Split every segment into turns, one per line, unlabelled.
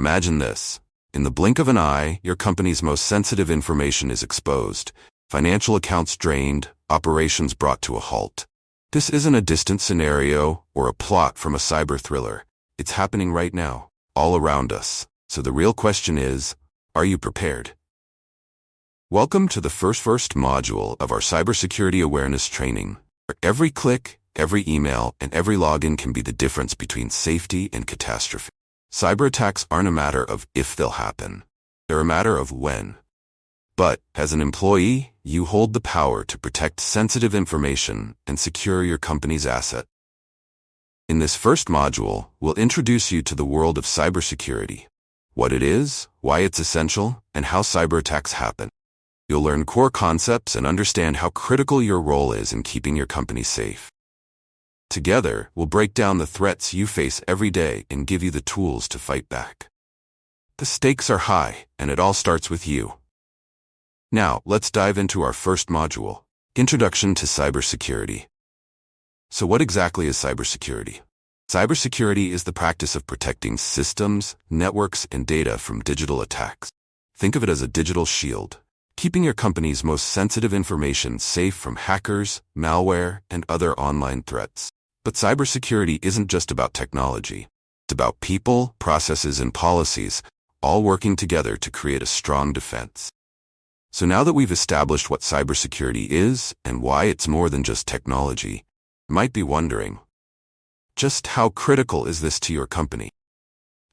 Imagine this. In the blink of an eye, your company's most sensitive information is exposed, financial accounts drained, operations brought to a halt. This isn't a distant scenario or a plot from a cyber thriller. It's happening right now, all around us. So the real question is, are you prepared? Welcome to the first module of our cybersecurity awareness training, where every click, every email, and every login can be the difference between safety and catastrophe. Cyber attacks aren't a matter of if they'll happen. They're a matter of when. But, as an employee, you hold the power to protect sensitive information and secure your company's asset. In this first module, we'll introduce you to the world of cybersecurity, what it is, why it's essential, and how cyber attacks happen. You'll learn core concepts and understand how critical your role is in keeping your company safe. Together, we'll break down the threats you face every day and give you the tools to fight back. The stakes are high, and it all starts with you. Now, let's dive into our first module, Introduction to Cybersecurity. So what exactly is cybersecurity? Cybersecurity is the practice of protecting systems, networks, and data from digital attacks. Think of it as a digital shield, keeping your company's most sensitive information safe from hackers, malware, and other online threats. But cybersecurity isn't just about technology. It's about people, processes, and policies, all working together to create a strong defense. So now that we've established what cybersecurity is and why it's more than just technology, you might be wondering, just how critical is this to your company?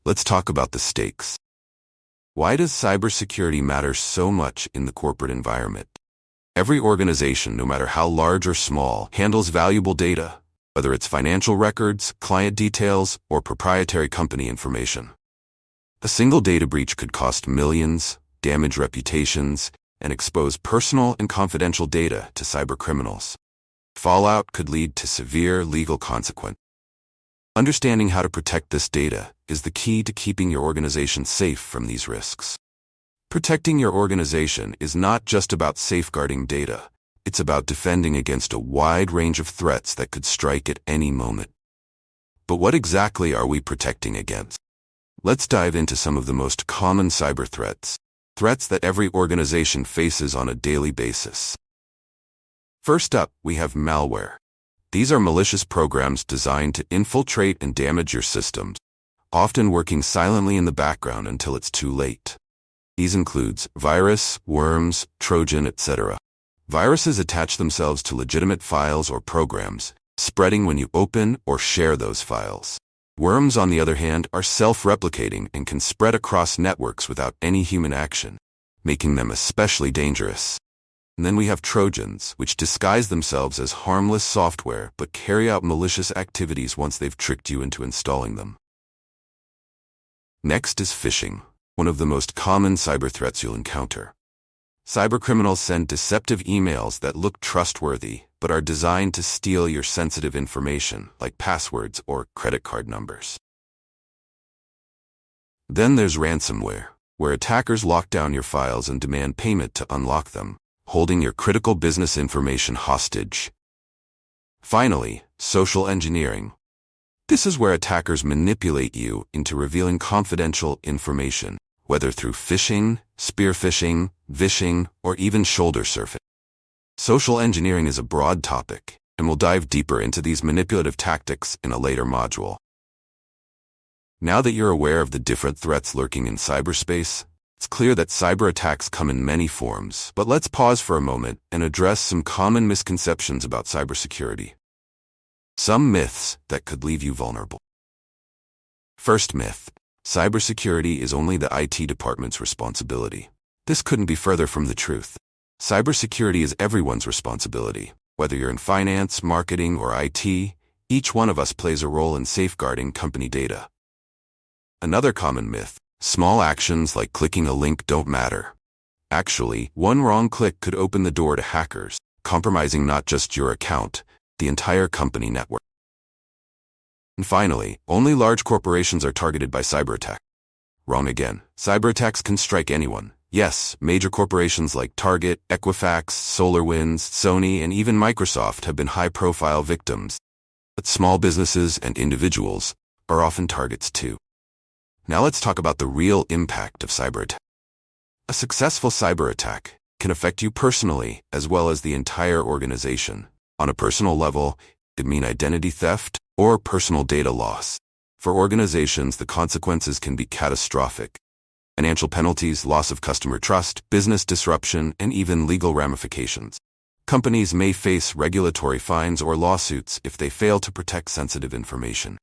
Let's talk about the stakes. Why does cybersecurity matter so much in the corporate environment? Every organization, no matter how large or small, handles valuable data, whether it's financial records, client details, or proprietary company information. A single data breach could cost millions, damage reputations, and expose personal and confidential data to cybercriminals. Fallout could lead to severe legal consequences. Understanding how to protect this data is the key to keeping your organization safe from these risks. Protecting your organization is not just about safeguarding data. It's about defending against a wide range of threats that could strike at any moment. But what exactly are we protecting against? Let's dive into some of the most common cyber threats, threats that every organization faces on a daily basis. First up, we have malware. These are malicious programs designed to infiltrate and damage your systems, often working silently in the background until it's too late. These include virus, worms, Trojan, etc. Viruses attach themselves to legitimate files or programs, spreading when you open or share those files. Worms, on the other hand, are self-replicating and can spread across networks without any human action, making them especially dangerous. And then we have Trojans, which disguise themselves as harmless software but carry out malicious activities once they've tricked you into installing them. Next is phishing, one of the most common cyber threats you'll encounter. Cybercriminals send deceptive emails that look trustworthy but are designed to steal your sensitive information, like passwords or credit card numbers. Then there's ransomware, where attackers lock down your files and demand payment to unlock them, holding your critical business information hostage. Finally, social engineering. This is where attackers manipulate you into revealing confidential information, whether through phishing, spear phishing, vishing, or even shoulder surfing. Social engineering is a broad topic, and we'll dive deeper into these manipulative tactics in a later module. Now that you're aware of the different threats lurking in cyberspace, it's clear that cyber attacks come in many forms, but let's pause for a moment and address some common misconceptions about cybersecurity. Some myths that could leave you vulnerable. First myth: cybersecurity is only the IT department's responsibility. This couldn't be further from the truth. Cybersecurity is everyone's responsibility. Whether you're in finance, marketing, or IT, each one of us plays a role in safeguarding company data. Another common myth: small actions like clicking a link don't matter. Actually, one wrong click could open the door to hackers, compromising not just your account, the entire company network. And finally, only large corporations are targeted by cyberattacks. Wrong again. Cyberattacks can strike anyone. Yes, major corporations like Target, Equifax, SolarWinds, Sony, and even Microsoft have been high-profile victims. But small businesses and individuals are often targets too. Now let's talk about the real impact of cyberattack. A successful cyber attack can affect you personally as well as the entire organization. On a personal level, it could mean identity theft or personal data loss. For organizations, the consequences can be catastrophic. Financial penalties, loss of customer trust, business disruption, and even legal ramifications. Companies may face regulatory fines or lawsuits if they fail to protect sensitive information.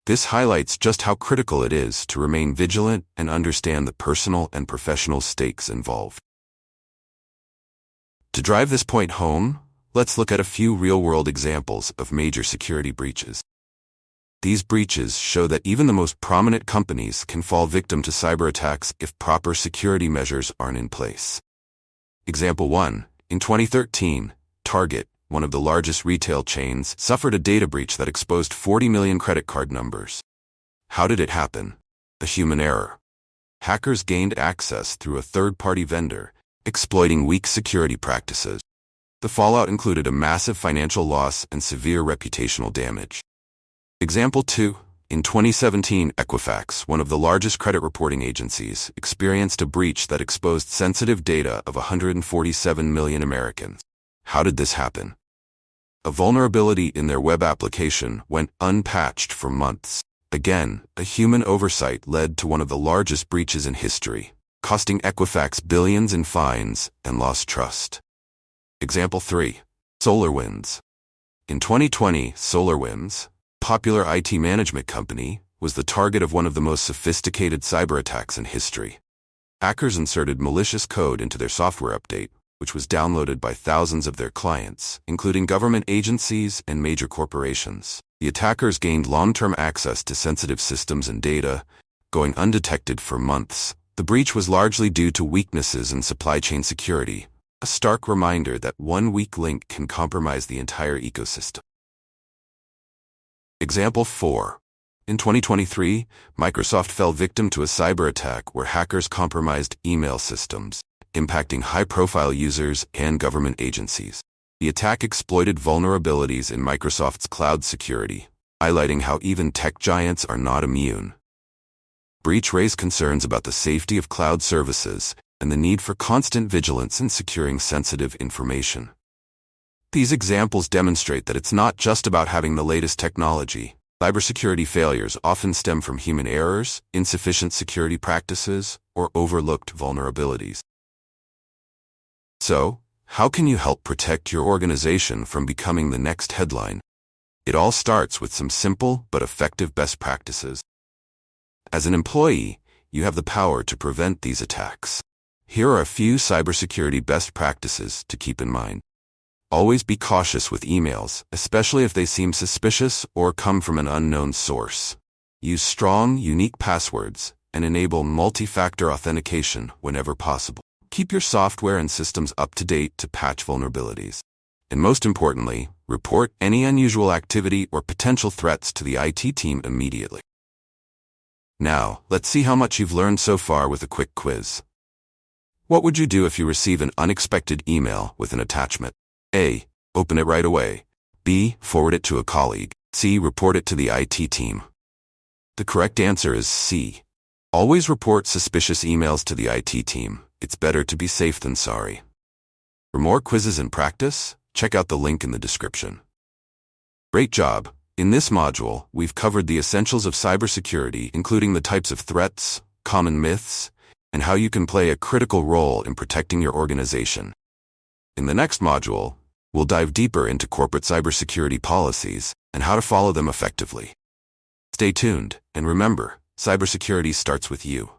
This highlights just how critical it is to remain vigilant and understand the personal and professional stakes involved. To drive this point home, let's look at a few real-world examples of major security breaches. These breaches show that even the most prominent companies can fall victim to cyber attacks if proper security measures aren't in place. Example 1. In 2013, Target, one of the largest retail chains, suffered a data breach that exposed 40 million credit card numbers. How did it happen? A human error. Hackers gained access through a third-party vendor, exploiting weak security practices. The fallout included a massive financial loss and severe reputational damage. Example 2. In 2017, Equifax, one of the largest credit reporting agencies, experienced a breach that exposed sensitive data of 147 million Americans. How did this happen? A vulnerability in their web application went unpatched for months. Again, a human oversight led to one of the largest breaches in history, costing Equifax billions in fines and lost trust. Example 3. SolarWinds. In 2020, SolarWinds, popular IT management company, was the target of one of the most sophisticated cyber attacks in history. Hackers inserted malicious code into their software update, which was downloaded by thousands of their clients, including government agencies and major corporations. The attackers gained long-term access to sensitive systems and data, going undetected for months. The breach was largely due to weaknesses in supply chain security, a stark reminder that one weak link can compromise the entire ecosystem. Example 4. In 2023, Microsoft fell victim to a cyber attack where hackers compromised email systems, impacting high-profile users and government agencies. The attack exploited vulnerabilities in Microsoft's cloud security, highlighting how even tech giants are not immune. Breach raised concerns about the safety of cloud services and the need for constant vigilance in securing sensitive information. These examples demonstrate that it's not just about having the latest technology. Cybersecurity failures often stem from human errors, insufficient security practices, or overlooked vulnerabilities. So, how can you help protect your organization from becoming the next headline? It all starts with some simple but effective best practices. As an employee, you have the power to prevent these attacks. Here are a few cybersecurity best practices to keep in mind. Always be cautious with emails, especially if they seem suspicious or come from an unknown source. Use strong, unique passwords and enable multi-factor authentication whenever possible. Keep your software and systems up to date to patch vulnerabilities. And most importantly, report any unusual activity or potential threats to the IT team immediately. Now, let's see how much you've learned so far with a quick quiz. What would you do if you receive an unexpected email with an attachment? A. Open it right away. B. Forward it to a colleague. C. Report it to the IT team. The correct answer is C. Always report suspicious emails to the IT team. It's better to be safe than sorry. For more quizzes and practice, check out the link in the description. Great job! In this module, we've covered the essentials of cybersecurity, including the types of threats, common myths, and how you can play a critical role in protecting your organization. In the next module, we'll dive deeper into corporate cybersecurity policies and how to follow them effectively. Stay tuned, and remember, cybersecurity starts with you.